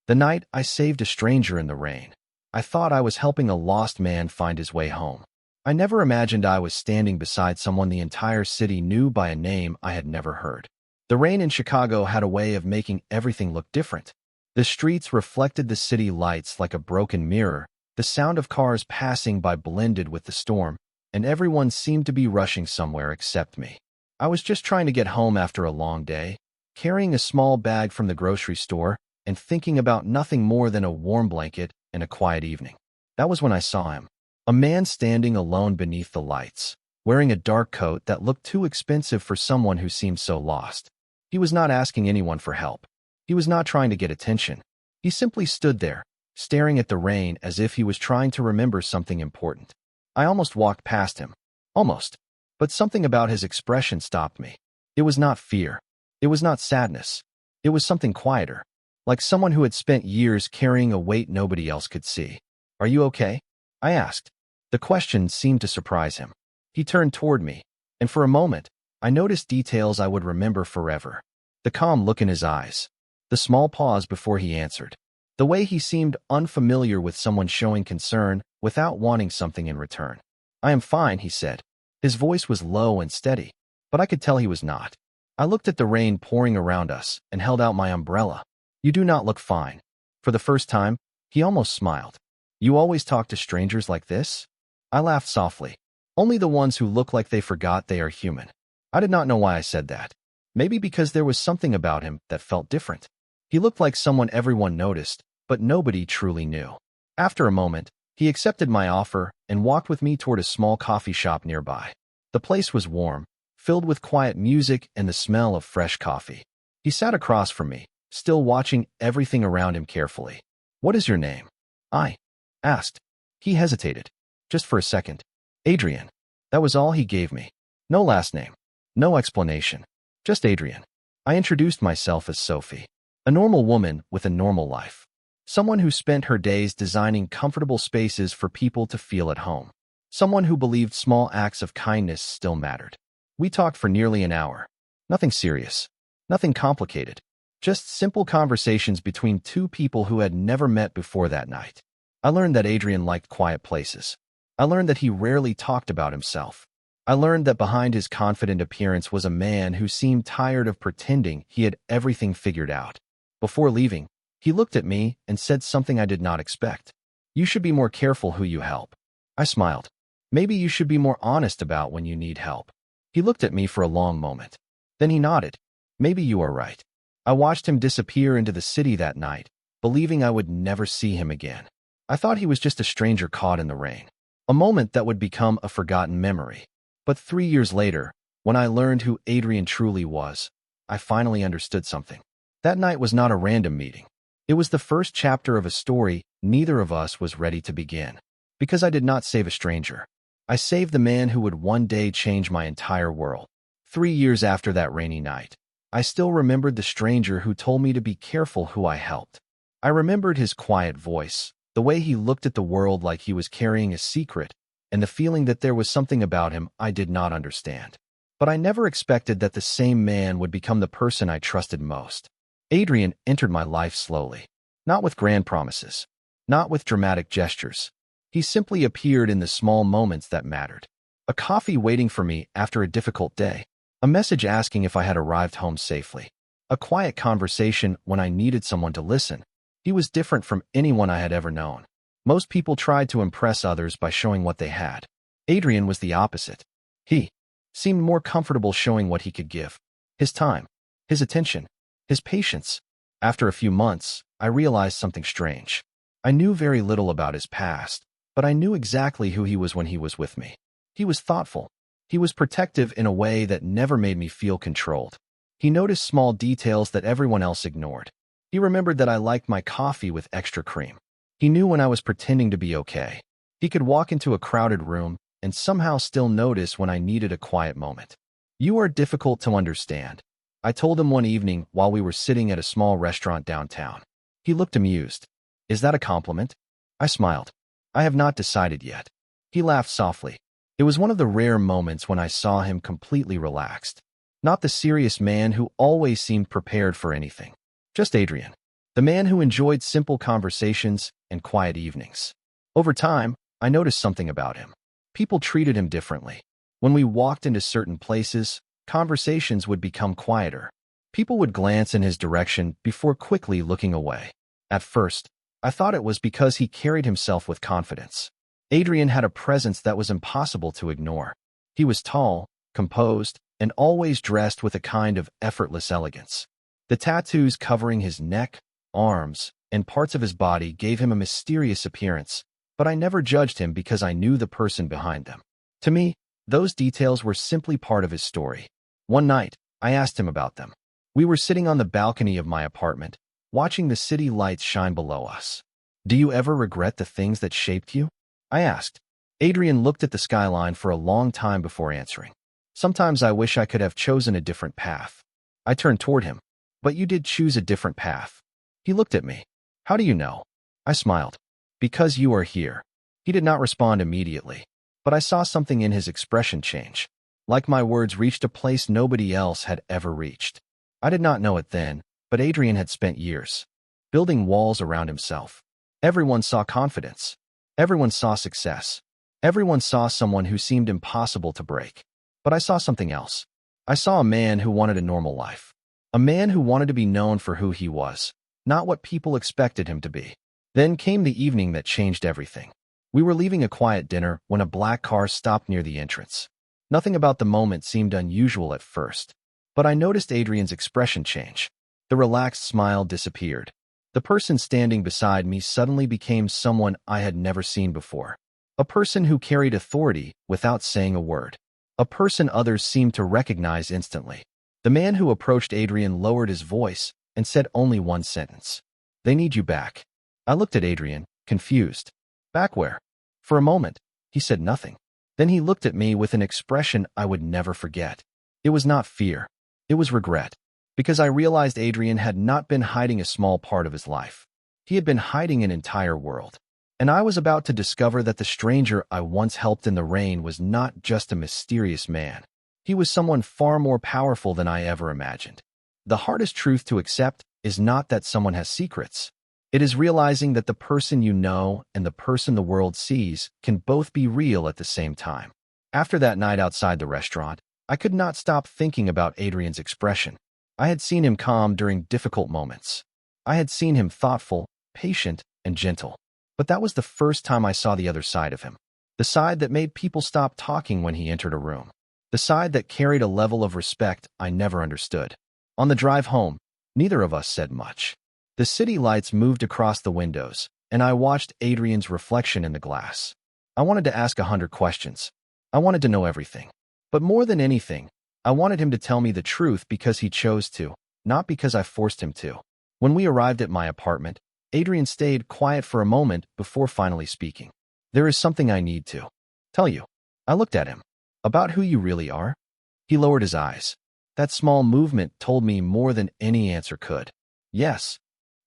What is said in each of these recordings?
The night I saved a stranger in the rain. I thought I was helping a lost man find his way home. I never imagined I was standing beside someone the entire city knew by a name I had never heard. The rain in Chicago had a way of making everything look different. The streets reflected the city lights like a broken mirror. The sound of cars passing by blended with the storm, and everyone seemed to be rushing somewhere except me. I was just trying to get home after a long day, carrying a small bag from the grocery store and thinking about nothing more than a warm blanket and a quiet evening. That was when I saw him. A man standing alone beneath the lights, wearing a dark coat that looked too expensive for someone who seemed so lost. He was not asking anyone for help. He was not trying to get attention. He simply stood there, staring at the rain as if he was trying to remember something important. I almost walked past him. Almost. But something about his expression stopped me. It was not fear. It was not sadness. It was something quieter, like someone who had spent years carrying a weight nobody else could see. "Are you okay?" I asked. The question seemed to surprise him. He turned toward me, and for a moment, I noticed details I would remember forever. The calm look in his eyes. The small pause before he answered. The way he seemed unfamiliar with someone showing concern without wanting something in return. "I am fine," he said. His voice was low and steady, but I could tell he was not. I looked at the rain pouring around us and held out my umbrella. "You do not look fine." For the first time, he almost smiled. "You always talk to strangers like this?" I laughed softly. "Only the ones who look like they forgot they are human." I did not know why I said that. Maybe because there was something about him that felt different. He looked like someone everyone noticed, but nobody truly knew. After a moment, he accepted my offer and walked with me toward a small coffee shop nearby. The place was warm, filled with quiet music and the smell of fresh coffee. He sat across from me, still watching everything around him carefully. "What is your name?" I asked. He hesitated. Just for a second. "Adrian." That was all he gave me. No last name. No explanation. Just Adrian. I introduced myself as Sophie. A normal woman with a normal life. Someone who spent her days designing comfortable spaces for people to feel at home. Someone who believed small acts of kindness still mattered. We talked for nearly an hour. Nothing serious. Nothing complicated. Just simple conversations between two people who had never met before that night. I learned that Adrian liked quiet places. I learned that he rarely talked about himself. I learned that behind his confident appearance was a man who seemed tired of pretending he had everything figured out. Before leaving, he looked at me and said something I did not expect. "You should be more careful who you help." I smiled. "Maybe you should be more honest about when you need help." He looked at me for a long moment. Then he nodded. "Maybe you are right." I watched him disappear into the city that night, believing I would never see him again. I thought he was just a stranger caught in the rain. A moment that would become a forgotten memory. But 3 years later, when I learned who Adrian truly was, I finally understood something. That night was not a random meeting. It was the first chapter of a story neither of us was ready to begin. Because I did not save a stranger. I saved the man who would one day change my entire world. 3 years after that rainy night, I still remembered the stranger who told me to be careful who I helped. I remembered his quiet voice, the way he looked at the world like he was carrying a secret, and the feeling that there was something about him I did not understand. But I never expected that the same man would become the person I trusted most. Adrian entered my life slowly. Not with grand promises. Not with dramatic gestures. He simply appeared in the small moments that mattered. A coffee waiting for me after a difficult day. A message asking if I had arrived home safely. A quiet conversation when I needed someone to listen. He was different from anyone I had ever known. Most people tried to impress others by showing what they had. Adrian was the opposite. He seemed more comfortable showing what he could give. His time, his attention, his patience. After a few months, I realized something strange. I knew very little about his past, but I knew exactly who he was when he was with me. He was thoughtful. He was protective in a way that never made me feel controlled. He noticed small details that everyone else ignored. He remembered that I liked my coffee with extra cream. He knew when I was pretending to be okay. He could walk into a crowded room and somehow still notice when I needed a quiet moment. "You are difficult to understand," I told him one evening while we were sitting at a small restaurant downtown. He looked amused. "Is that a compliment?" I smiled. "I have not decided yet." He laughed softly. It was one of the rare moments when I saw him completely relaxed. Not the serious man who always seemed prepared for anything. Just Adrian. The man who enjoyed simple conversations and quiet evenings. Over time, I noticed something about him. People treated him differently. When we walked into certain places, conversations would become quieter. People would glance in his direction before quickly looking away. At first, I thought it was because he carried himself with confidence. Adrian had a presence that was impossible to ignore. He was tall, composed, and always dressed with a kind of effortless elegance. The tattoos covering his neck, arms, and parts of his body gave him a mysterious appearance, but I never judged him because I knew the person behind them. To me, those details were simply part of his story. One night, I asked him about them. We were sitting on the balcony of my apartment, watching the city lights shine below us. "Do you ever regret the things that shaped you?" I asked. Adrian looked at the skyline for a long time before answering. "Sometimes I wish I could have chosen a different path." I turned toward him. "But you did choose a different path." He looked at me. "How do you know?" I smiled. "Because you are here." He did not respond immediately, but I saw something in his expression change. Like my words reached a place nobody else had ever reached. I did not know it then, but Adrian had spent years building walls around himself. Everyone saw confidence. Everyone saw success. Everyone saw someone who seemed impossible to break. But I saw something else. I saw a man who wanted a normal life. A man who wanted to be known for who he was, not what people expected him to be. Then came the evening that changed everything. We were leaving a quiet dinner when a black car stopped near the entrance. Nothing about the moment seemed unusual at first, but I noticed Adrian's expression change. The relaxed smile disappeared. The person standing beside me suddenly became someone I had never seen before. A person who carried authority without saying a word. A person others seemed to recognize instantly. The man who approached Adrian lowered his voice and said only one sentence. "They need you back." I looked at Adrian, confused. "Back where?" For a moment, he said nothing. Then he looked at me with an expression I would never forget. It was not fear. It was regret. Because I realized Adrian had not been hiding a small part of his life. He had been hiding an entire world. And I was about to discover that the stranger I once helped in the rain was not just a mysterious man. He was someone far more powerful than I ever imagined. The hardest truth to accept is not that someone has secrets. It is realizing that the person you know and the person the world sees can both be real at the same time. After that night outside the restaurant, I could not stop thinking about Adrian's expression. I had seen him calm during difficult moments. I had seen him thoughtful, patient, and gentle. But that was the first time I saw the other side of him. The side that made people stop talking when he entered a room. The side that carried a level of respect I never understood. On the drive home, neither of us said much. The city lights moved across the windows, and I watched Adrian's reflection in the glass. I wanted to ask 100 questions. I wanted to know everything. But more than anything, I wanted him to tell me the truth because he chose to, not because I forced him to. When we arrived at my apartment, Adrian stayed quiet for a moment before finally speaking. "There is something I need to tell you." I looked at him. "About who you really are?" He lowered his eyes. That small movement told me more than any answer could. "Yes."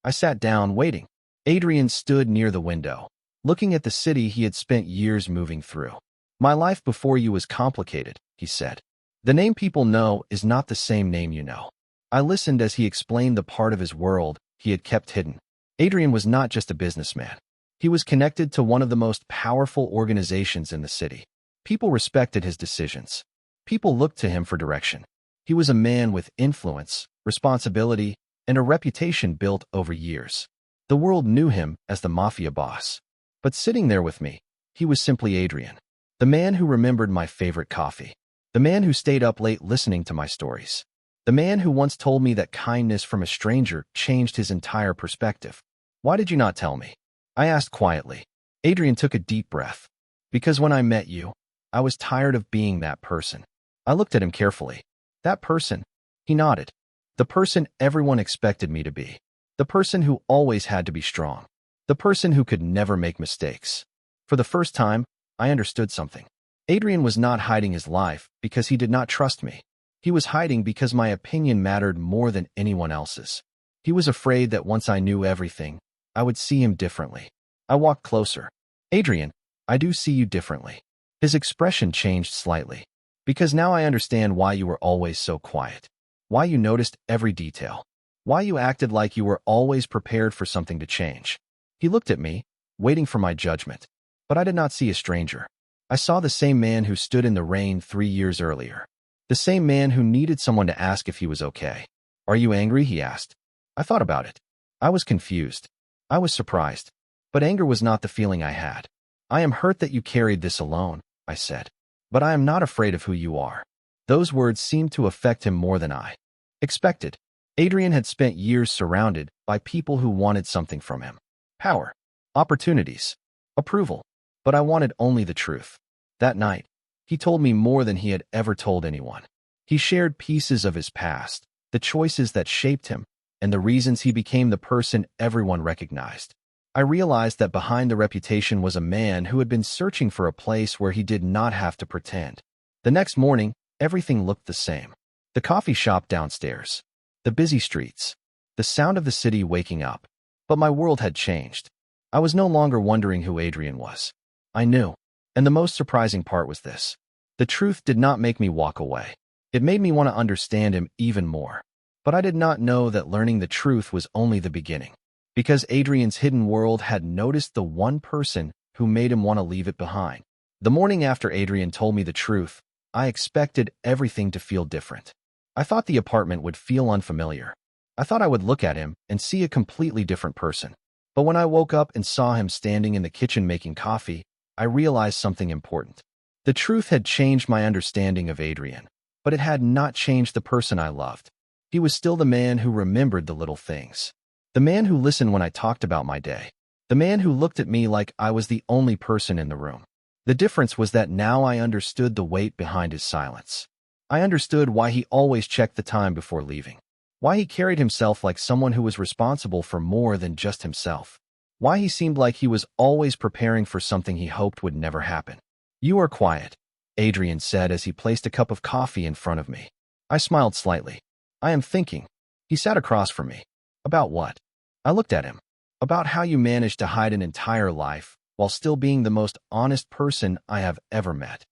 I sat down, waiting. Adrian stood near the window, looking at the city he had spent years moving through. "My life before you was complicated," he said. "The name people know is not the same name you know." I listened as he explained the part of his world he had kept hidden. Adrian was not just a businessman. He was connected to one of the most powerful organizations in the city. People respected his decisions. People looked to him for direction. He was a man with influence, responsibility, and a reputation built over years. The world knew him as the Mafia Boss. But sitting there with me, he was simply Adrian. The man who remembered my favorite coffee. The man who stayed up late listening to my stories. The man who once told me that kindness from a stranger changed his entire perspective. "Why did you not tell me?" I asked quietly. Adrian took a deep breath. "Because when I met you, I was tired of being that person." I looked at him carefully. "That person?" He nodded. "The person everyone expected me to be. The person who always had to be strong. The person who could never make mistakes." For the first time, I understood something. Adrian was not hiding his life because he did not trust me. He was hiding because my opinion mattered more than anyone else's. He was afraid that once I knew everything, I would see him differently. I walked closer. "Adrian, I do see you differently." His expression changed slightly. "Because now I understand why you were always so quiet. Why you noticed every detail. Why you acted like you were always prepared for something to change. He looked at me, waiting for my judgment. But I did not see a stranger. I saw the same man who stood in the rain 3 years earlier. The same man who needed someone to ask if he was okay. Are you angry? He asked. I thought about it. I was confused. I was surprised. But anger was not the feeling I had. I am hurt that you carried this alone, I said. But I am not afraid of who you are. Those words seemed to affect him more than I expected. Adrian had spent years surrounded by people who wanted something from him. Power, opportunities, approval. But I wanted only the truth. That night, he told me more than he had ever told anyone. He shared pieces of his past, the choices that shaped him, and the reasons he became the person everyone recognized. I realized that behind the reputation was a man who had been searching for a place where he did not have to pretend. The next morning, everything looked the same. The coffee shop downstairs, the busy streets, the sound of the city waking up. But my world had changed. I was no longer wondering who Adrian was. I knew. And the most surprising part was this. The truth did not make me walk away. It made me want to understand him even more. But I did not know that learning the truth was only the beginning. Because Adrian's hidden world had noticed the one person who made him want to leave it behind. The morning after Adrian told me the truth, I expected everything to feel different. I thought the apartment would feel unfamiliar. I thought I would look at him and see a completely different person. But when I woke up and saw him standing in the kitchen making coffee, I realized something important. The truth had changed my understanding of Adrian, but it had not changed the person I loved. He was still the man who remembered the little things. The man who listened when I talked about my day. The man who looked at me like I was the only person in the room. The difference was that now I understood the weight behind his silence. I understood why he always checked the time before leaving. Why he carried himself like someone who was responsible for more than just himself. Why he seemed like he was always preparing for something he hoped would never happen. You are quiet, Adrian said as he placed a cup of coffee in front of me. I smiled slightly. I am thinking. He sat across from me. About what? I looked at him. About how you managed to hide an entire life while still being the most honest person I have ever met.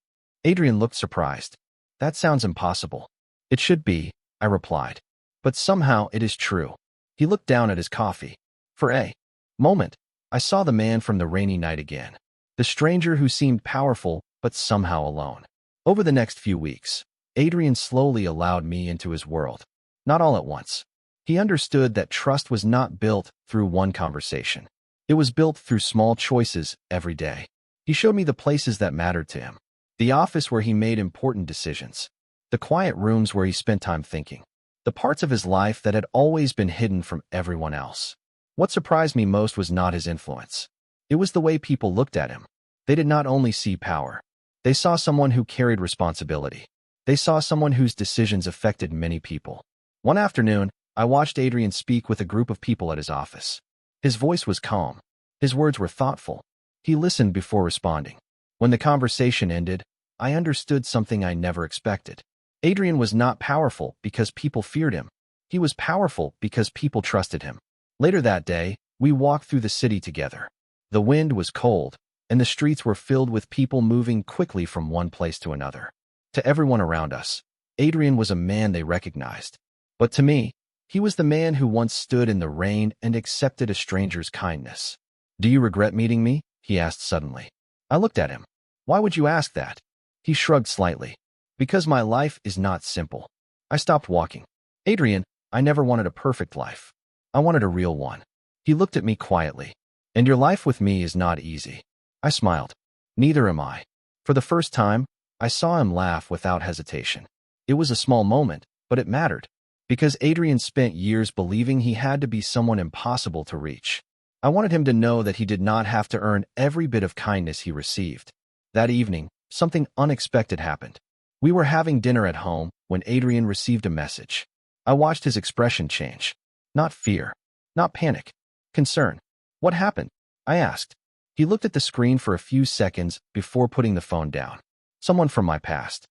Adrian looked surprised. That sounds impossible. It should be, I replied. But somehow it is true. He looked down at his coffee. For a moment, I saw the man from the rainy night again. The stranger who seemed powerful, but somehow alone. Over the next few weeks, Adrian slowly allowed me into his world. Not all at once. He understood that trust was not built through one conversation. It was built through small choices every day. He showed me the places that mattered to him. The office where he made important decisions. The quiet rooms where he spent time thinking. The parts of his life that had always been hidden from everyone else. What surprised me most was not his influence. It was the way people looked at him. They did not only see power. They saw someone who carried responsibility. They saw someone whose decisions affected many people. One afternoon, I watched Adrian speak with a group of people at his office. His voice was calm. His words were thoughtful. He listened before responding. When the conversation ended, I understood something I never expected. Adrian was not powerful because people feared him. He was powerful because people trusted him. Later that day, we walked through the city together. The wind was cold, and the streets were filled with people moving quickly from one place to another. To everyone around us, Adrian was a man they recognized. But to me, he was the man who once stood in the rain and accepted a stranger's kindness. Do you regret meeting me? He asked suddenly. I looked at him. Why would you ask that? He shrugged slightly. Because my life is not simple. I stopped walking. Adrian, I never wanted a perfect life. I wanted a real one. He looked at me quietly. And your life with me is not easy. I smiled. Neither am I. For the first time, I saw him laugh without hesitation. It was a small moment, but it mattered. Because Adrian spent years believing he had to be someone impossible to reach. I wanted him to know that he did not have to earn every bit of kindness he received. That evening, something unexpected happened. We were having dinner at home when Adrian received a message. I watched his expression change. Not fear. Not panic. Concern. What happened? I asked. He looked at the screen for a few seconds before putting the phone down. Someone from my past.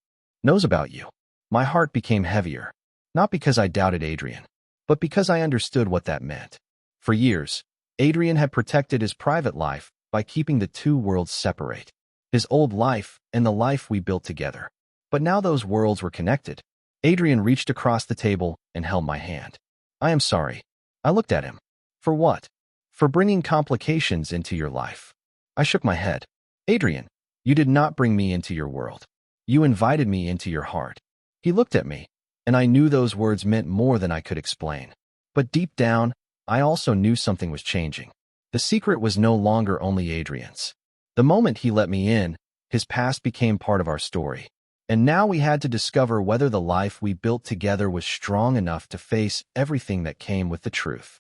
Knows about you. My heart became heavier. Not because I doubted Adrian, but because I understood what that meant. For years, Adrian had protected his private life by keeping the two worlds separate. His old life and the life we built together. But now those worlds were connected. Adrian reached across the table and held my hand. I am sorry. I looked at him. For what? For bringing complications into your life. I shook my head. Adrian, you did not bring me into your world. You invited me into your heart. He looked at me, and I knew those words meant more than I could explain. But deep down, I also knew something was changing. The secret was no longer only Adrian's. The moment he let me in, his past became part of our story. And now we had to discover whether the life we built together was strong enough to face everything that came with the truth.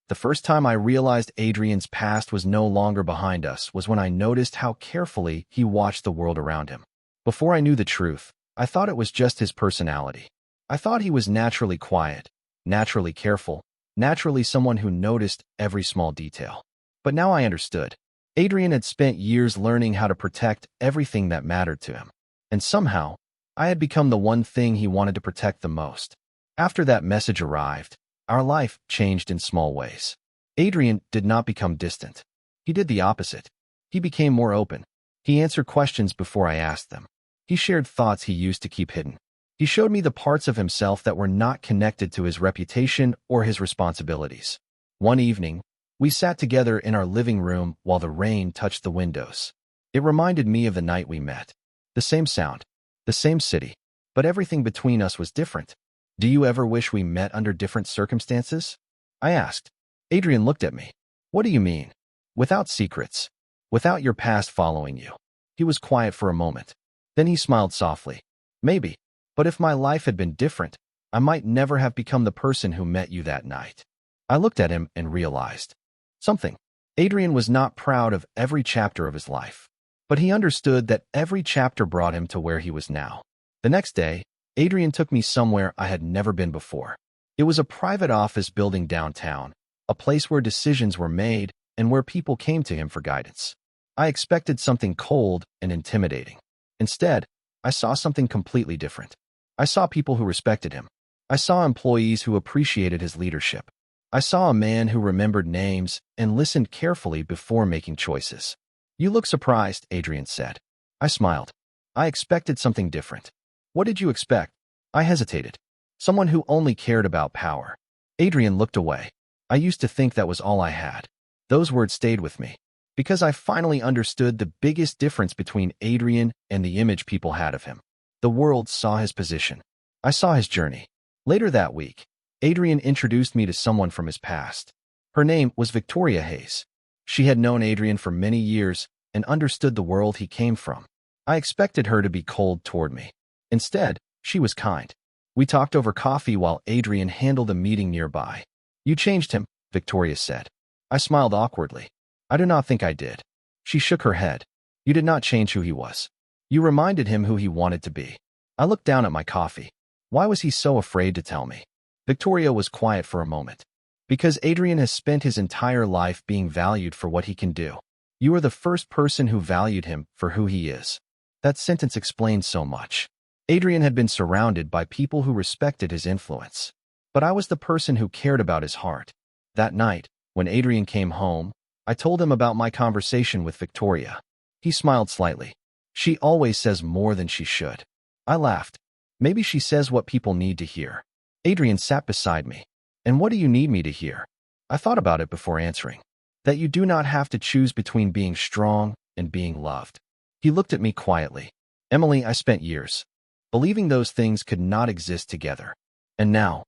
The first time I realized Adrian's past was no longer behind us was when I noticed how carefully he watched the world around him. Before I knew the truth, I thought it was just his personality. I thought he was naturally quiet, naturally careful, naturally someone who noticed every small detail. But now I understood. Adrian had spent years learning how to protect everything that mattered to him. And somehow, I had become the one thing he wanted to protect the most. After that message arrived, our life changed in small ways. Adrian did not become distant. He did the opposite. He became more open. He answered questions before I asked them. He shared thoughts he used to keep hidden. He showed me the parts of himself that were not connected to his reputation or his responsibilities. One evening, we sat together in our living room while the rain touched the windows. It reminded me of the night we met. The same sound, the same city, but everything between us was different. Do you ever wish we met under different circumstances? I asked. Adrian looked at me. What do you mean? Without secrets. Without your past following you. He was quiet for a moment. Then he smiled softly. Maybe. But if my life had been different, I might never have become the person who met you that night. I looked at him and realized something. Adrian was not proud of every chapter of his life, but he understood that every chapter brought him to where he was now. The next day, Adrian took me somewhere I had never been before. It was a private office building downtown, a place where decisions were made and where people came to him for guidance. I expected something cold and intimidating. Instead, I saw something completely different. I saw people who respected him. I saw employees who appreciated his leadership. I saw a man who remembered names and listened carefully before making choices. You look surprised, Adrian said. I smiled. I expected something different. What did you expect? I hesitated. Someone who only cared about power. Adrian looked away. I used to think that was all I had. Those words stayed with me, because I finally understood the biggest difference between Adrian and the image people had of him. The world saw his position. I saw his journey. Later that week, Adrian introduced me to someone from his past. Her name was Victoria Hayes. She had known Adrian for many years and understood the world he came from. I expected her to be cold toward me. Instead, she was kind. We talked over coffee while Adrian handled a meeting nearby. You changed him, Victoria said. I smiled awkwardly. I do not think I did. She shook her head. You did not change who he was. You reminded him who he wanted to be. I looked down at my coffee. Why was he so afraid to tell me? Victoria was quiet for a moment. Because Adrian has spent his entire life being valued for what he can do. You are the first person who valued him for who he is. That sentence explained so much. Adrian had been surrounded by people who respected his influence. But I was the person who cared about his heart. That night, when Adrian came home, I told him about my conversation with Victoria. He smiled slightly. She always says more than she should. I laughed. Maybe she says what people need to hear. Adrian sat beside me. And what do you need me to hear? I thought about it before answering. That you do not have to choose between being strong and being loved. He looked at me quietly. Emily, I spent years believing those things could not exist together. And now?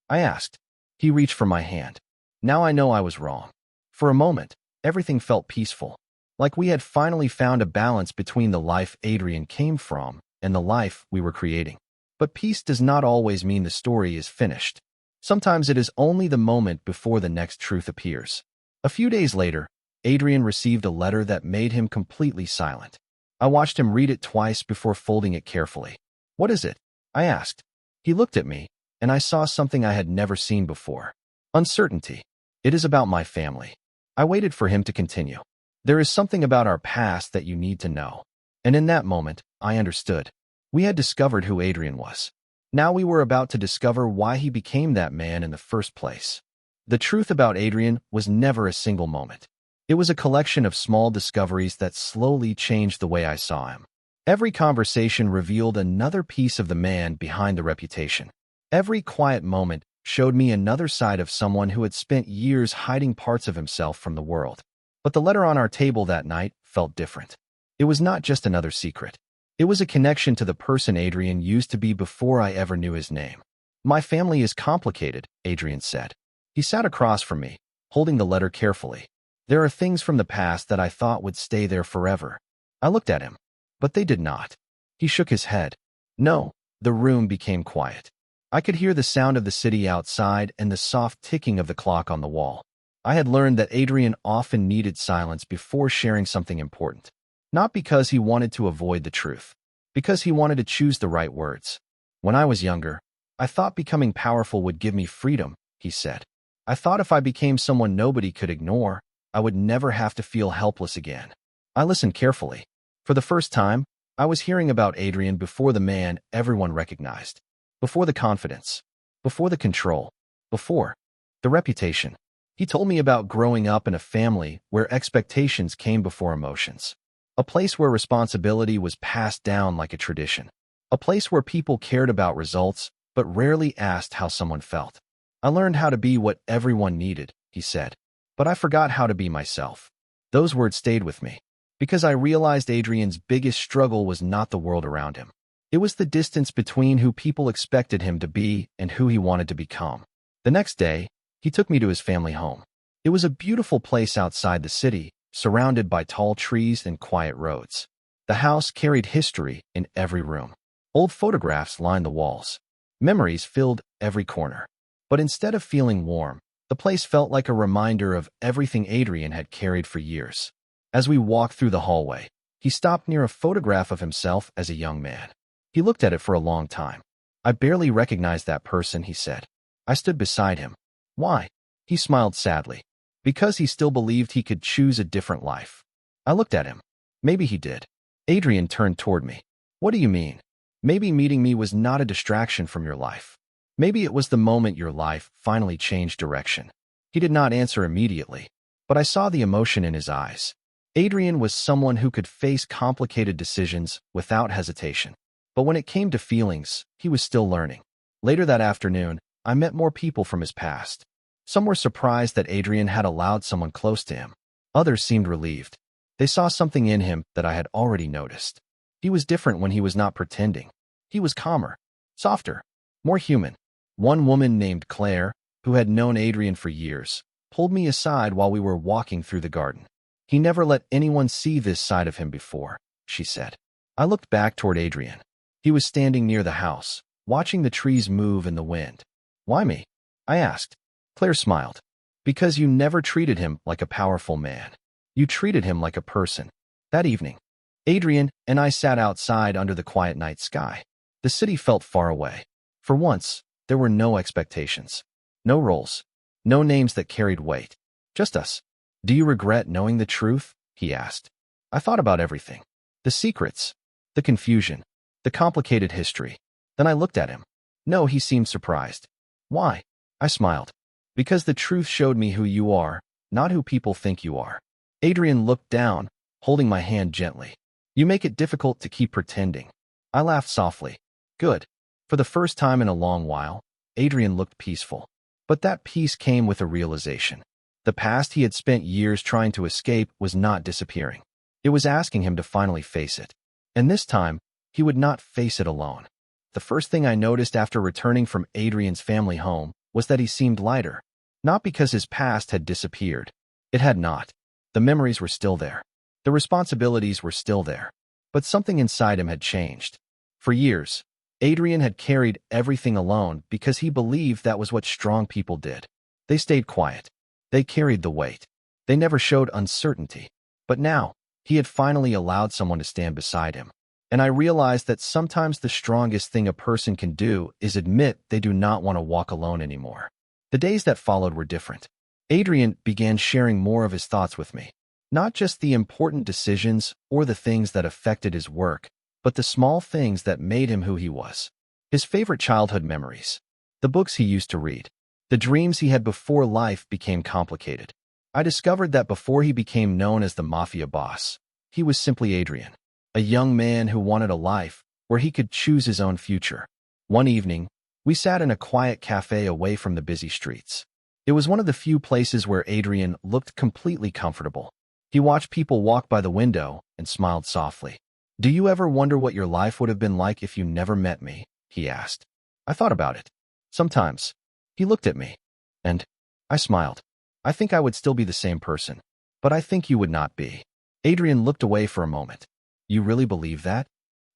I asked. He reached for my hand. Now I know I was wrong. For a moment, everything felt peaceful. Like we had finally found a balance between the life Adrian came from and the life we were creating. But peace does not always mean the story is finished. Sometimes it is only the moment before the next truth appears. A few days later, Adrian received a letter that made him completely silent. I watched him read it twice before folding it carefully. What is it? I asked. He looked at me, and I saw something I had never seen before. Uncertainty. It is about my family. I waited for him to continue. There is something about our past that you need to know. And in that moment, I understood. We had discovered who Adrian was. Now we were about to discover why he became that man in the first place. The truth about Adrian was never a single moment. It was a collection of small discoveries that slowly changed the way I saw him. Every conversation revealed another piece of the man behind the reputation. Every quiet moment showed me another side of someone who had spent years hiding parts of himself from the world. But the letter on our table that night felt different. It was not just another secret. It was a connection to the person Adrian used to be before I ever knew his name. My family is complicated, Adrian said. He sat across from me, holding the letter carefully. There are things from the past that I thought would stay there forever. I looked at him, but they did not. He shook his head. No. The room became quiet. I could hear the sound of the city outside and the soft ticking of the clock on the wall. I had learned that Adrian often needed silence before sharing something important. Not because he wanted to avoid the truth, because he wanted to choose the right words. When I was younger, I thought becoming powerful would give me freedom, he said. I thought if I became someone nobody could ignore, I would never have to feel helpless again. I listened carefully. For the first time, I was hearing about Adrian before the man everyone recognized, before the confidence, before the control, before the reputation. He told me about growing up in a family where expectations came before emotions, a place where responsibility was passed down like a tradition, a place where people cared about results but rarely asked how someone felt. I learned how to be what everyone needed, he said, but I forgot how to be myself. Those words stayed with me, because I realized Adrian's biggest struggle was not the world around him. It was the distance between who people expected him to be and who he wanted to become. The next day, he took me to his family home. It was a beautiful place outside the city, surrounded by tall trees and quiet roads. The house carried history in every room. Old photographs lined the walls. Memories filled every corner. But instead of feeling warm, the place felt like a reminder of everything Adrian had carried for years. As we walked through the hallway, he stopped near a photograph of himself as a young man. He looked at it for a long time. I barely recognized that person, he said. I stood beside him. Why? He smiled sadly. Because he still believed he could choose a different life. I looked at him. Maybe he did. Adrian turned toward me. What do you mean? Maybe meeting me was not a distraction from your life. Maybe it was the moment your life finally changed direction. He did not answer immediately, but I saw the emotion in his eyes. Adrian was someone who could face complicated decisions without hesitation. But when it came to feelings, he was still learning. Later that afternoon, I met more people from his past. Some were surprised that Adrian had allowed someone close to him. Others seemed relieved. They saw something in him that I had already noticed. He was different when he was not pretending. He was calmer, softer, more human. One woman named Claire, who had known Adrian for years, pulled me aside while we were walking through the garden. He never let anyone see this side of him before, she said. I looked back toward Adrian. He was standing near the house, watching the trees move in the wind. Why me? I asked. Claire smiled. Because you never treated him like a powerful man. You treated him like a person. That evening, Adrian and I sat outside under the quiet night sky. The city felt far away. For once, there were no expectations. No roles. No names that carried weight. Just us. Do you regret knowing the truth? He asked. I thought about everything. The secrets. The confusion. The complicated history. Then I looked at him. No, he seemed surprised. Why? I smiled. Because the truth showed me who you are, not who people think you are. Adrian looked down, holding my hand gently. You make it difficult to keep pretending. I laughed softly. Good. For the first time in a long while, Adrian looked peaceful. But that peace came with a realization. The past he had spent years trying to escape was not disappearing. It was asking him to finally face it. And this time, he would not face it alone. The first thing I noticed after returning from Adrian's family home was that he seemed lighter. Not because his past had disappeared. It had not. The memories were still there. The responsibilities were still there. But something inside him had changed. For years, Adrian had carried everything alone because he believed that was what strong people did. They stayed quiet. They carried the weight. They never showed uncertainty. But now, he had finally allowed someone to stand beside him. And I realized that sometimes the strongest thing a person can do is admit they do not want to walk alone anymore. The days that followed were different. Adrian began sharing more of his thoughts with me. Not just the important decisions or the things that affected his work, but the small things that made him who he was. His favorite childhood memories. The books he used to read. The dreams he had before life became complicated. I discovered that before he became known as the Mafia Boss, he was simply Adrian. A young man who wanted a life where he could choose his own future. One evening, We sat in a quiet cafe away from the busy streets. It was one of the few places where Adrian looked completely comfortable. He watched people walk by the window and smiled softly. "Do you ever wonder what your life would have been like if you never met me?" he asked. I thought about it. Sometimes. He looked at me. And I smiled. "I think I would still be the same person. But I think you would not be." Adrian looked away for a moment. "You really believe that?"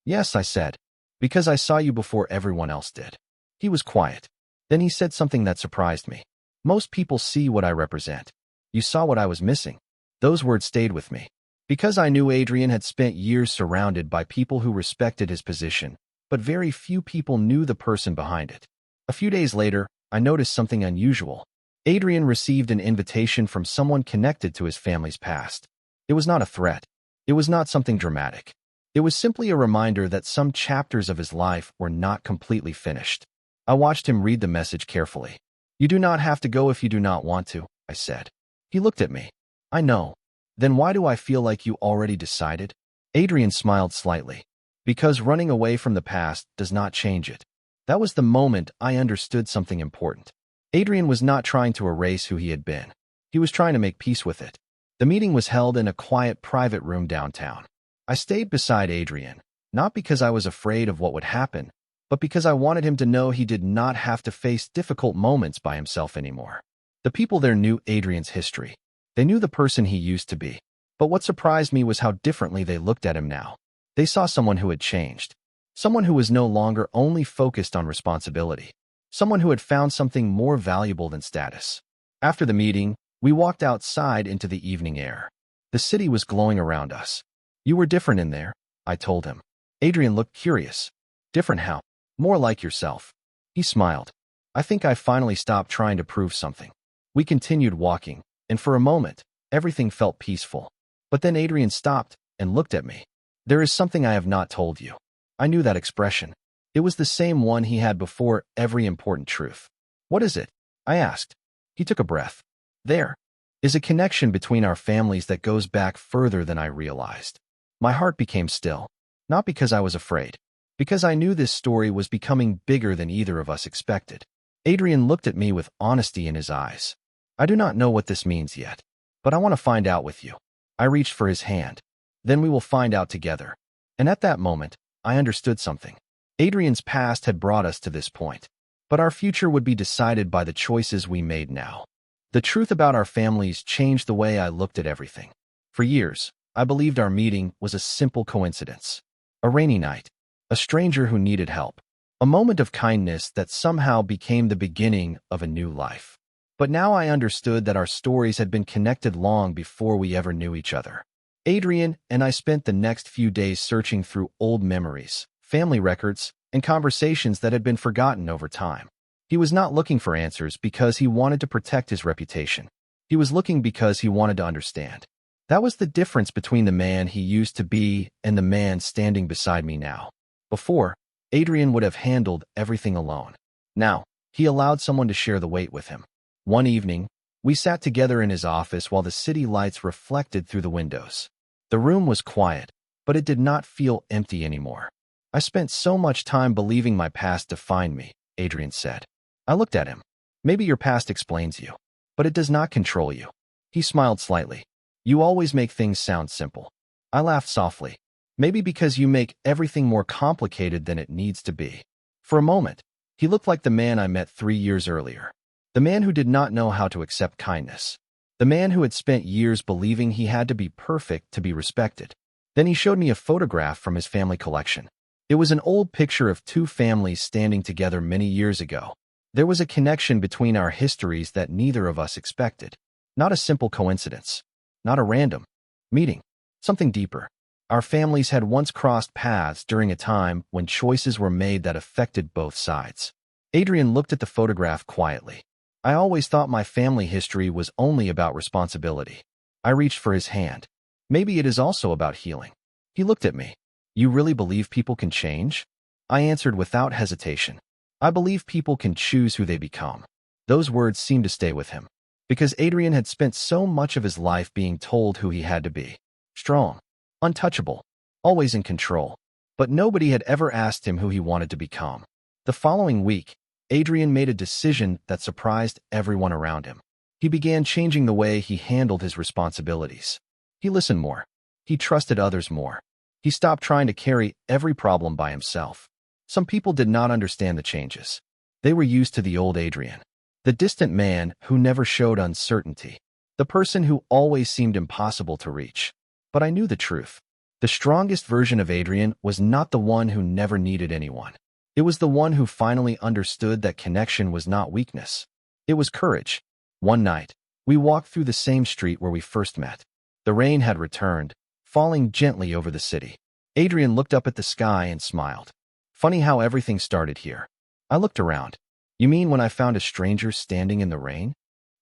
"Yes," I said. "Because I saw you before everyone else did." He was quiet. Then he said something that surprised me. "Most people see what I represent. You saw what I was missing." Those words stayed with me. Because I knew Adrian had spent years surrounded by people who respected his position, but very few people knew the person behind it. A few days later, I noticed something unusual. Adrian received an invitation from someone connected to his family's past. It was not a threat. It was not something dramatic. It was simply a reminder that some chapters of his life were not completely finished. I watched him read the message carefully. "You do not have to go if you do not want to," I said. He looked at me. "I know. Then why do I feel like you already decided?" Adrian smiled slightly. "Because running away from the past does not change it." That was the moment I understood something important. Adrian was not trying to erase who he had been. He was trying to make peace with it. The meeting was held in a quiet private room downtown. I stayed beside Adrian, not because I was afraid of what would happen, but because I wanted him to know he did not have to face difficult moments by himself anymore. The people there knew Adrian's history. They knew the person he used to be. But what surprised me was how differently they looked at him now. They saw someone who had changed. Someone who was no longer only focused on responsibility. Someone who had found something more valuable than status. After the meeting, we walked outside into the evening air. The city was glowing around us. "You were different in there," I told him. Adrian looked curious. "Different how?" "More like yourself." He smiled. "I think I finally stopped trying to prove something." We continued walking, and for a moment, everything felt peaceful. But then Adrian stopped and looked at me. "There is something I have not told you." I knew that expression. It was the same one he had before every important truth. "What is it?" I asked. He took a breath. "There is a connection between our families that goes back further than I realized." My heart became still, not because I was afraid, because I knew this story was becoming bigger than either of us expected. Adrian looked at me with honesty in his eyes. "I do not know what this means yet, but I want to find out with you." I reached for his hand. "Then we will find out together." And at that moment, I understood something. Adrian's past had brought us to this point, but our future would be decided by the choices we made now. The truth about our families changed the way I looked at everything. For years, I believed our meeting was a simple coincidence. A rainy night, a stranger who needed help, a moment of kindness that somehow became the beginning of a new life. But now I understood that our stories had been connected long before we ever knew each other. Adrian and I spent the next few days searching through old memories, family records, and conversations that had been forgotten over time. He was not looking for answers because he wanted to protect his reputation. He was looking because he wanted to understand. That was the difference between the man he used to be and the man standing beside me now. Before, Adrian would have handled everything alone. Now, he allowed someone to share the weight with him. One evening, we sat together in his office while the city lights reflected through the windows. The room was quiet, but it did not feel empty anymore. "I spent so much time believing my past defined me," Adrian said. I looked at him. "Maybe your past explains you, but it does not control you." He smiled slightly. "You always make things sound simple." I laughed softly. "Maybe because you make everything more complicated than it needs to be." For a moment, he looked like the man I met 3 years earlier. The man who did not know how to accept kindness. The man who had spent years believing he had to be perfect to be respected. Then he showed me a photograph from his family collection. It was an old picture of 2 families standing together many years ago. There was a connection between our histories that neither of us expected. Not a simple coincidence. Not a random meeting. Something deeper. Our families had once crossed paths during a time when choices were made that affected both sides. Adrian looked at the photograph quietly. "I always thought my family history was only about responsibility." I reached for his hand. "Maybe it is also about healing." He looked at me. "You really believe people can change?" I answered without hesitation. "I believe people can choose who they become." Those words seemed to stay with him, because Adrian had spent so much of his life being told who he had to be. Strong, untouchable, always in control. But nobody had ever asked him who he wanted to become. The following week, Adrian made a decision that surprised everyone around him. He began changing the way he handled his responsibilities. He listened more. He trusted others more. He stopped trying to carry every problem by himself. Some people did not understand the changes. They were used to the old Adrian, the distant man who never showed uncertainty, the person who always seemed impossible to reach. But I knew the truth. The strongest version of Adrian was not the one who never needed anyone. It was the one who finally understood that connection was not weakness. It was courage. One night, we walked through the same street where we first met. The rain had returned, falling gently over the city. Adrian looked up at the sky and smiled. Funny how everything started here. I looked around. You mean when I found a stranger standing in the rain?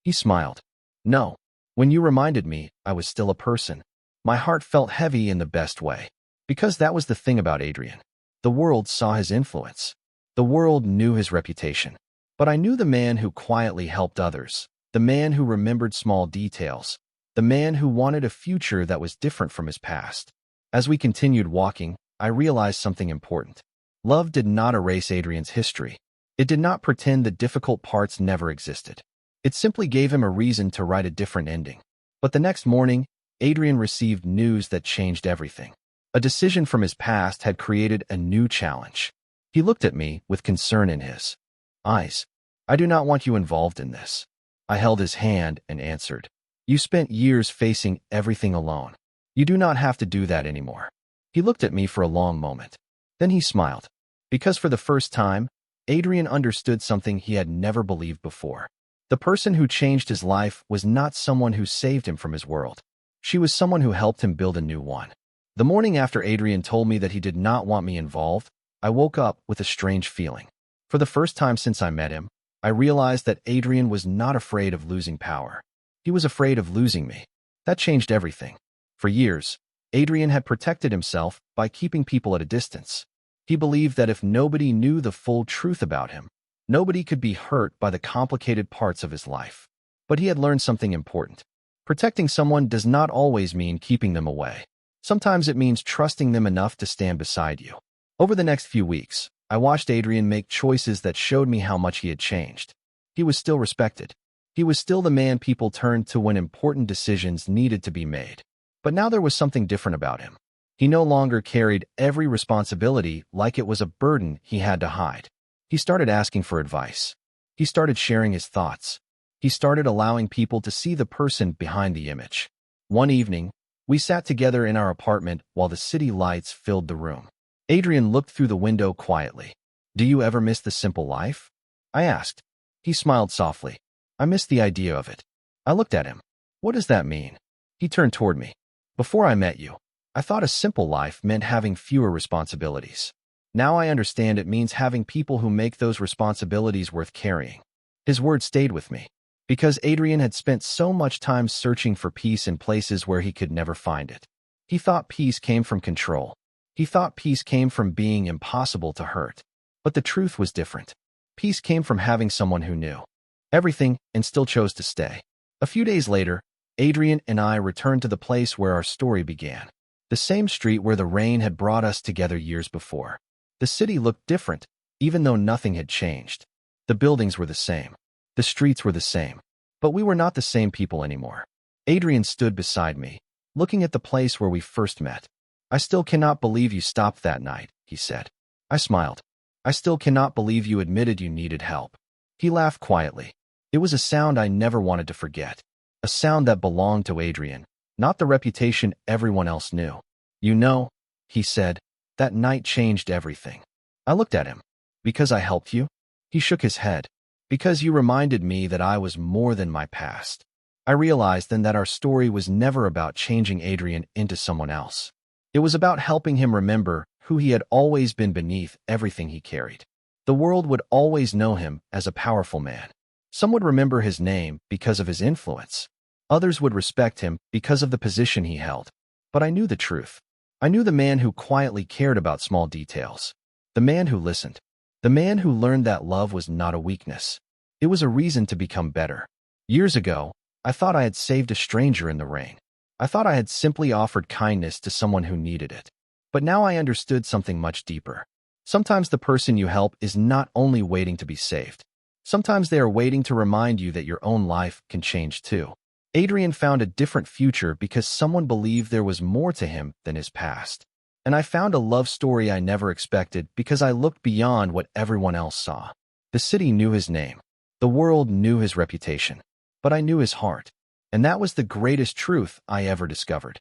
He smiled. No. When you reminded me I was still a person. My heart felt heavy in the best way. Because that was the thing about Adrian. The world saw his influence. The world knew his reputation. But I knew the man who quietly helped others, the man who remembered small details, the man who wanted a future that was different from his past. As we continued walking, I realized something important. Love did not erase Adrian's history. It did not pretend the difficult parts never existed. It simply gave him a reason to write a different ending. But the next morning, Adrian received news that changed everything. A decision from his past had created a new challenge. He looked at me with concern in his eyes. I do not want you involved in this. I held his hand and answered. You spent years facing everything alone. You do not have to do that anymore. He looked at me for a long moment. Then he smiled. Because for the first time, Adrian understood something he had never believed before. The person who changed his life was not someone who saved him from his world. She was someone who helped him build a new one. The morning after Adrian told me that he did not want me involved, I woke up with a strange feeling. For the first time since I met him, I realized that Adrian was not afraid of losing power. He was afraid of losing me. That changed everything. For years, Adrian had protected himself by keeping people at a distance. He believed that if nobody knew the full truth about him, nobody could be hurt by the complicated parts of his life. But he had learned something important. Protecting someone does not always mean keeping them away. Sometimes it means trusting them enough to stand beside you. Over the next few weeks, I watched Adrian make choices that showed me how much he had changed. He was still respected. He was still the man people turned to when important decisions needed to be made. But now there was something different about him. He no longer carried every responsibility like it was a burden he had to hide. He started asking for advice. He started sharing his thoughts. He started allowing people to see the person behind the image. One evening, we sat together in our apartment while the city lights filled the room. Adrian looked through the window quietly. Do you ever miss the simple life? I asked. He smiled softly. I miss the idea of it. I looked at him. What does that mean? He turned toward me. Before I met you, I thought a simple life meant having fewer responsibilities. Now I understand it means having people who make those responsibilities worth carrying. His words stayed with me, because Adrian had spent so much time searching for peace in places where he could never find it. He thought peace came from control. He thought peace came from being impossible to hurt. But the truth was different. Peace came from having someone who knew everything and still chose to stay. A few days later, Adrian and I returned to the place where our story began. The same street where the rain had brought us together years before. The city looked different, even though nothing had changed. The buildings were the same. The streets were the same. But we were not the same people anymore. Adrian stood beside me, looking at the place where we first met. I still cannot believe you stopped that night, he said. I smiled. I still cannot believe you admitted you needed help. He laughed quietly. It was a sound I never wanted to forget. A sound that belonged to Adrian, not the reputation everyone else knew. You know, he said, that night changed everything. I looked at him. Because I helped you? He shook his head. Because you reminded me that I was more than my past. I realized then that our story was never about changing Adrian into someone else. It was about helping him remember who he had always been beneath everything he carried. The world would always know him as a powerful man. Some would remember his name because of his influence. Others would respect him because of the position he held. But I knew the truth. I knew the man who quietly cared about small details. The man who listened. The man who learned that love was not a weakness. It was a reason to become better. Years ago, I thought I had saved a stranger in the rain. I thought I had simply offered kindness to someone who needed it. But now I understood something much deeper. Sometimes the person you help is not only waiting to be saved. Sometimes they are waiting to remind you that your own life can change too. Adrian found a different future because someone believed there was more to him than his past. And I found a love story I never expected because I looked beyond what everyone else saw. The city knew his name. The world knew his reputation. But I knew his heart. And that was the greatest truth I ever discovered.